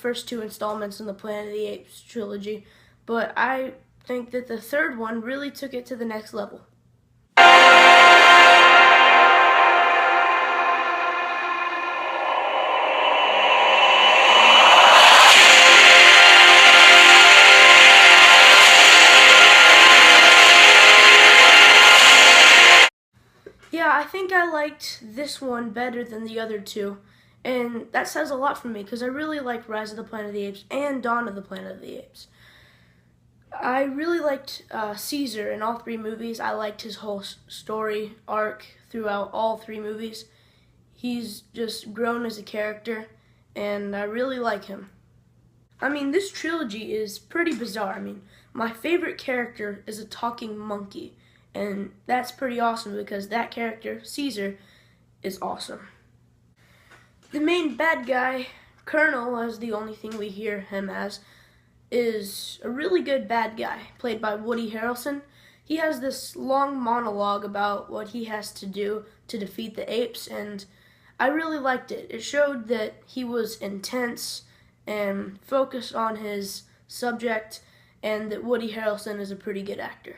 first two installments in the Planet of the Apes trilogy, but I think that the third one really took it to the next level. Yeah, I think I liked this one better than the other two, and that says a lot for me because I really liked Rise of the Planet of the Apes and Dawn of the Planet of the Apes. I really liked Caesar in all three movies. I liked his whole story arc throughout all three movies. He's just grown as a character, and I really like him. I mean, this trilogy is pretty bizarre. I mean, my favorite character is a talking monkey. And that's pretty awesome because that character, Caesar, is awesome. The main bad guy, Colonel, as the only thing we hear him as, is a really good bad guy, played by Woody Harrelson. He has this long monologue about what he has to do to defeat the apes, and I really liked it. It showed that he was intense and focused on his subject, and that Woody Harrelson is a pretty good actor.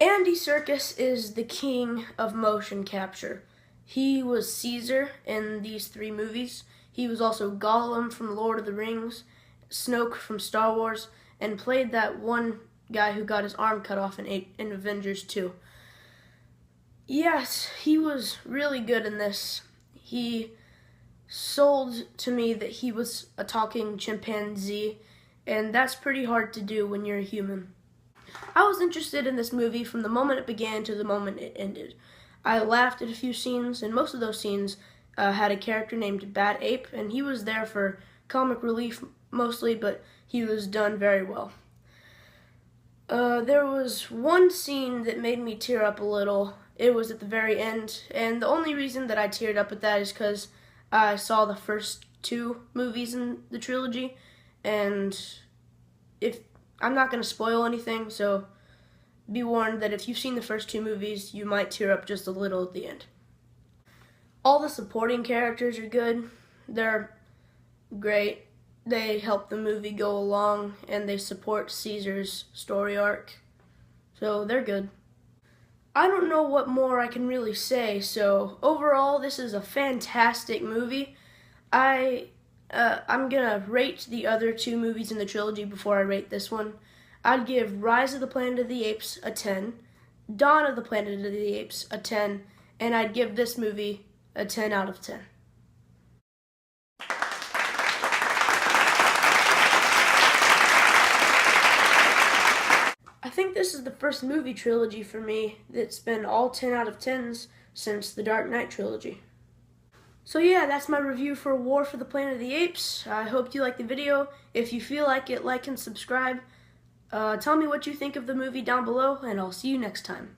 Andy Serkis is the king of motion capture. He was Caesar in these three movies. He was also Gollum from Lord of the Rings, Snoke from Star Wars, and played that one guy who got his arm cut off in Avengers 2. Yes, he was really good in this. He sold to me that he was a talking chimpanzee, and that's pretty hard to do when you're a human. I was interested in this movie from the moment it began to the moment it ended. I laughed at a few scenes, and most of those scenes had a character named Bad Ape, and he was there for comic relief mostly, but he was done very well. There was one scene that made me tear up a little. It was at the very end, and the only reason that I teared up at that is because I saw the first two movies in the trilogy, and I'm not going to spoil anything, so be warned that if you've seen the first two movies, you might tear up just a little at the end. All the supporting characters are good. They're great. They help the movie go along, and they support Caesar's story arc. So they're good. I don't know what more I can really say, so overall, this is a fantastic movie. I'm gonna rate the other two movies in the trilogy before I rate this one. I'd give Rise of the Planet of the Apes a 10, Dawn of the Planet of the Apes a 10, and I'd give this movie a 10 out of 10. I think this is the first movie trilogy for me that's been all 10 out of 10s since the Dark Knight trilogy. So yeah, that's my review for War for the Planet of the Apes. I hope you liked the video. If you feel like it, like and subscribe. Tell me what you think of the movie down below, and I'll see you next time.